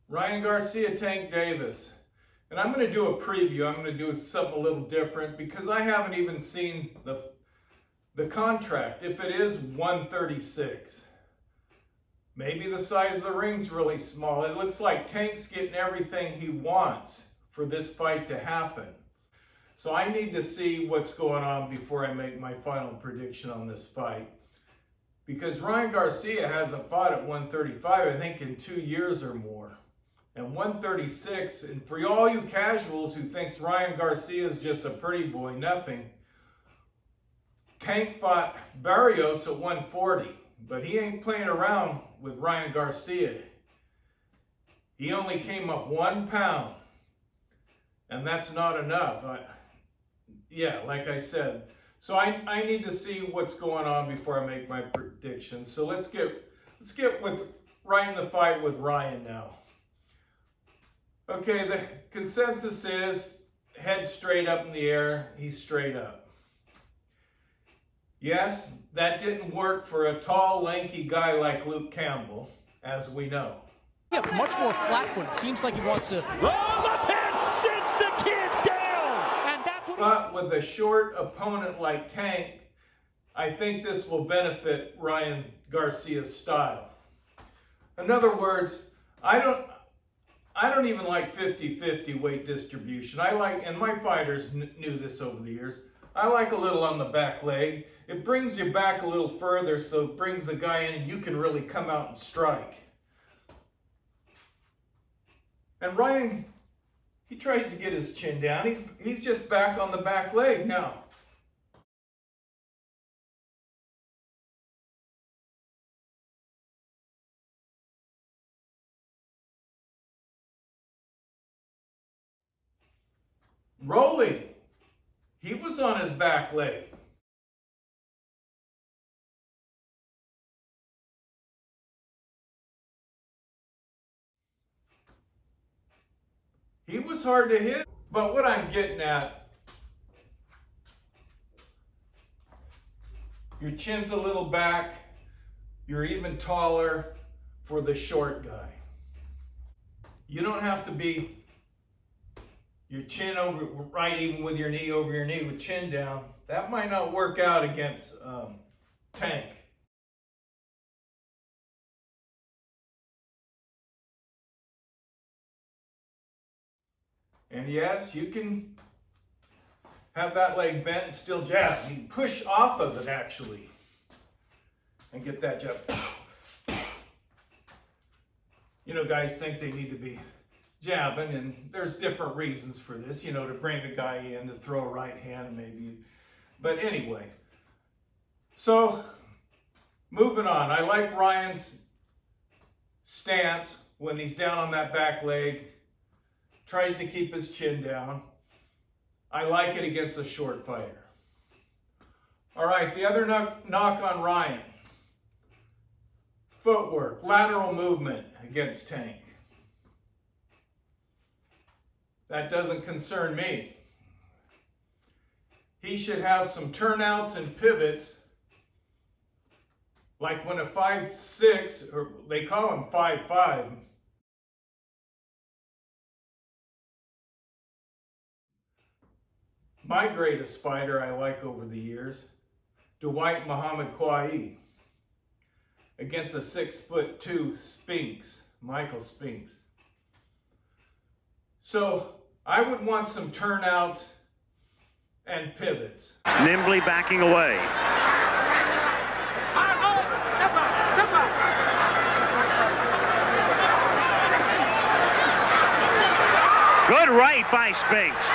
Ryan Garcia, Tank Davis. And I'm going to do a preview. I'm going to do something a little different because I haven't even seen the contract. If it is 136, maybe the size of the ring's really small. It looks like Tank's getting everything he wants for this fight to happen. So I need to see what's going on before I make my final prediction on this fight. Because Ryan Garcia hasn't fought at 135, I think, in 2 years or more. And 136, and for all you casuals who thinks Ryan Garcia is just a pretty boy, nothing. Tank fought Barrios at 140, but he ain't playing around with Ryan Garcia. He only came up 1 pound, and that's not enough. Yeah, like I said. So I need to see what's going on before I make my prediction. So let's get with right in the fight with Ryan now. Okay, the consensus is head straight up in the air. He's straight up. Yes, that didn't work for a tall, lanky guy like Luke Campbell, as we know. Yeah, much more flat-footed. Seems like he wants to. Oh, left hand sits the kid down! And that's what. But with a short opponent like Tank, I think this will benefit Ryan Garcia's style. In other words, I don't even like 50-50 weight distribution. I like, and my fighters knew this over the years, I like a little on the back leg. It brings you back a little further, so it brings the guy in and you can really come out and strike. And Ryan, he tries to get his chin down. He's just back on the back leg now. Rolling. He was on his back leg. He was hard to hit, but what I'm getting at, your chin's a little back, you're even taller for the short guy. You don't have to be your chin over, right even with your knee over your knee with chin down. That might not work out against Tank. And yes, you can have that leg bent and still jab. You can push off of it actually and get that jab. You know, guys think they need to be jabbing, and there's different reasons for this, you know, to bring a guy in, to throw a right hand maybe. But anyway, so moving on. I like Ryan's stance when he's down on that back leg, tries to keep his chin down. I like it against a short fighter. All right, the other knock on Ryan. Footwork, lateral movement against Tank. That doesn't concern me. He should have some turnouts and pivots, like when a 5'6", or they call him 5'5", my greatest fighter I like over the years, Dwight Muhammad Kwai, against a 6'2" Spinks, Michael Spinks. So I would want some turnouts and pivots. Nimbly backing away. Good right by Spinks,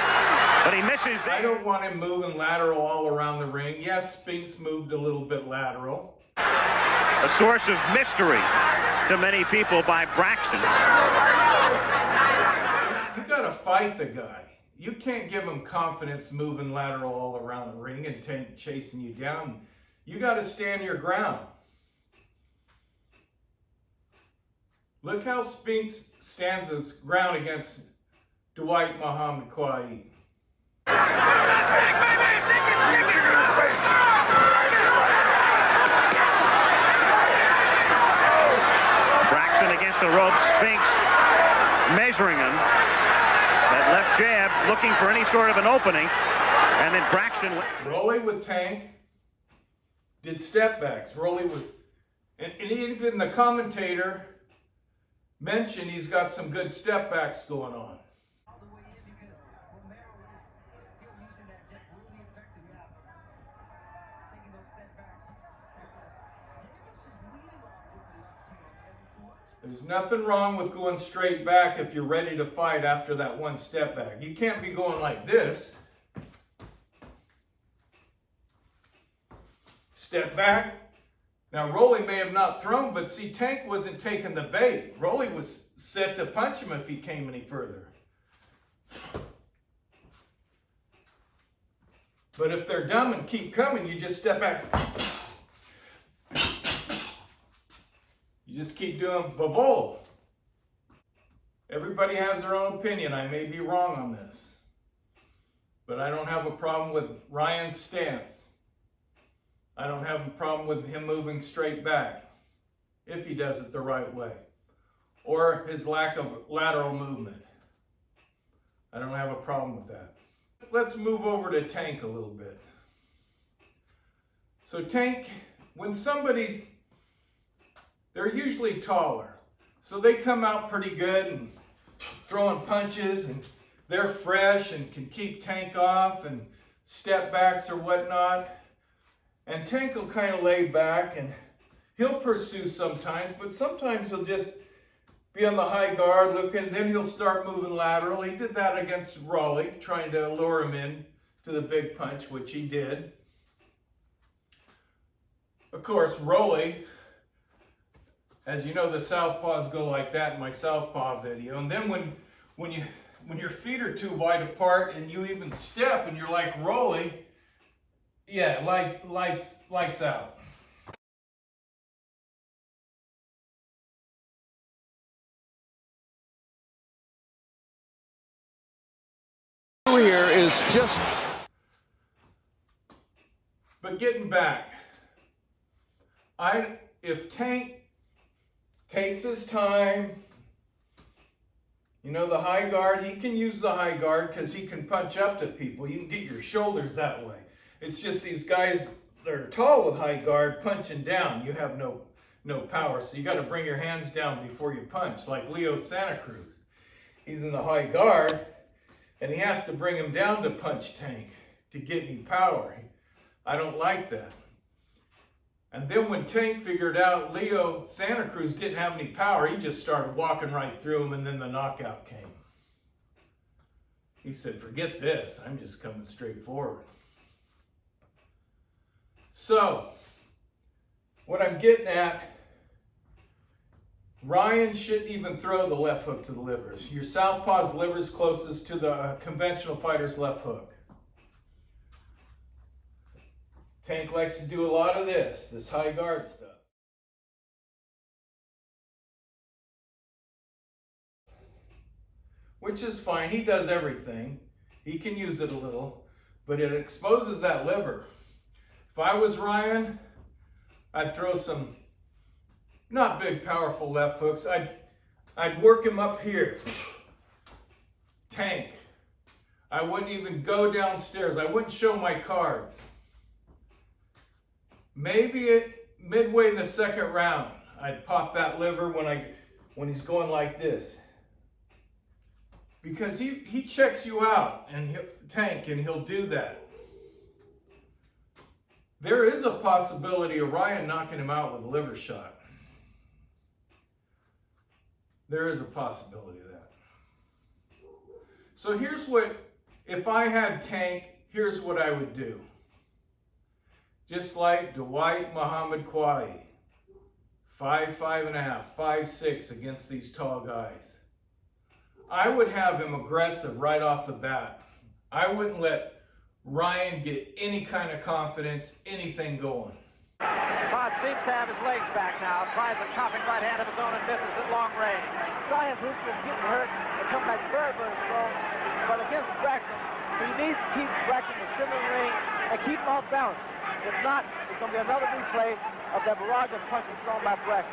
but he misses there. I don't want him moving lateral all around the ring. Yes, Spinks moved a little bit lateral. A source of mystery to many people by Braxton. You got to fight the guy. You can't give him confidence moving lateral all around the ring and chasing you down. You got to stand your ground. Look how Spinks stands his ground against Dwight Muhammad Kwai. Braxton against the ropes. Spinks measuring him. That left jab, looking for any sort of an opening. And then Braxton. Rolly with Tank did step backs. Rolly with, and even the commentator mentioned he's got some good step backs going on. There's nothing wrong with going straight back if you're ready to fight after that one step back. You can't be going like this. Step back. Now, Rolly may have not thrown, but see, Tank wasn't taking the bait. Rolly was set to punch him if he came any further. But if they're dumb and keep coming, you just step back. You just keep doing bavol. Everybody has their own opinion. I may be wrong on this. But I don't have a problem with Ryan's stance. I don't have a problem with him moving straight back if he does it the right way. Or his lack of lateral movement. I don't have a problem with that. Let's move over to Tank a little bit. So Tank, when somebody's, they're usually taller. So they come out pretty good and throwing punches, and they're fresh and can keep Tank off and step backs or whatnot. And Tank will kind of lay back and he'll pursue sometimes, but sometimes he'll just be on the high guard looking, then he'll start moving lateral. He did that against Rolly, trying to lure him in to the big punch, which he did. Of course, Rolly, as you know, the southpaws go like that in my southpaw video. And then when your feet are too wide apart and you even step and you're like Rolly, yeah, lights out. Here is just. But getting back, if Tank takes his time, you know, the high guard, he can use the high guard because he can punch up to people. You can get your shoulders that way. It's just these guys that are tall with high guard punching down. You have no power, so you got to bring your hands down before you punch, like Leo Santa Cruz. He's in the high guard, and he has to bring him down to punch Tank to get any power. I don't like that. And then when Tank figured out Leo Santa Cruz didn't have any power, he just started walking right through him, and then the knockout came. He said, forget this, I'm just coming straight forward. So, what I'm getting at, Ryan shouldn't even throw the left hook to the livers. Your southpaw's liver is closest to the conventional fighter's left hook. Tank likes to do a lot of this high guard stuff. Which is fine, he does everything. He can use it a little, but it exposes that liver. If I was Ryan, I'd throw some not big, powerful left hooks. I'd work him up here. Tank. I wouldn't even go downstairs. I wouldn't show my cards. Maybe midway in the second round, I'd pop that liver when he's going like this. Because he checks you out, and Tank, and he'll do that. There is a possibility of Ryan knocking him out with a liver shot. There is a possibility of that. So here's what, if I had Tank, here's what I would do. Just like Dwight Muhammad Quaid, 5'5.5", 5'6" against these tall guys. I would have him aggressive right off the bat. I wouldn't let Ryan get any kind of confidence, anything going. Todd seems to have his legs back now. Tries a chopping right hand of his own and misses at long range. Ryan's history of getting hurt and come back very, very strong. But against Braxton, he needs to keep Braxton in the center of the ring and keep him off balance. If not, it's going to be another replay of that barrage of punches thrown by Braxton.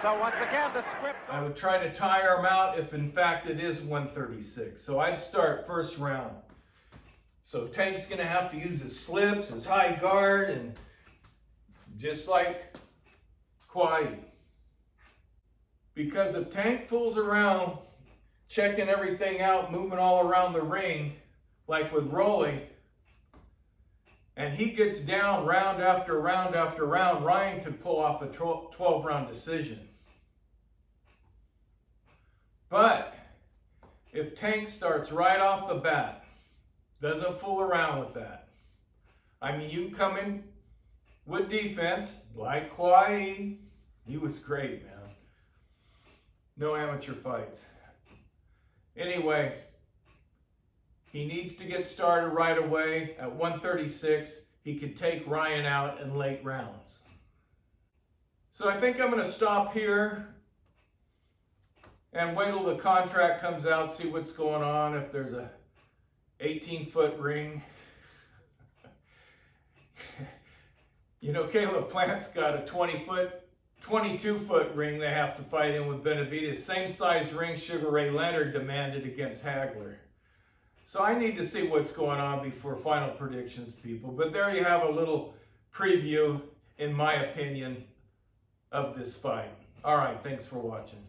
So once again, the script. I would try to tire him out if in fact it is 136. So I'd start first round. So Tank's going to have to use his slips, his high guard, and just like Kwai. Because if Tank fools around, checking everything out, moving all around the ring, like with Rolly, and he gets down round after round after round, Ryan could pull off a 12-round decision. But if Tank starts right off the bat, doesn't fool around with that. I mean, you come in with defense, like Kwai. He was great, man. No amateur fights. Anyway, he needs to get started right away. At 136, he could take Ryan out in late rounds. So I think I'm going to stop here and wait till the contract comes out, see what's going on, if there's a 18-foot ring. You know, Caleb Plant's got a 22-foot ring they have to fight in with Benavidez. Same size ring Sugar Ray Leonard demanded against Hagler. So I need to see what's going on before final predictions, people. But there you have a little preview, in my opinion, of this fight. All right, thanks for watching.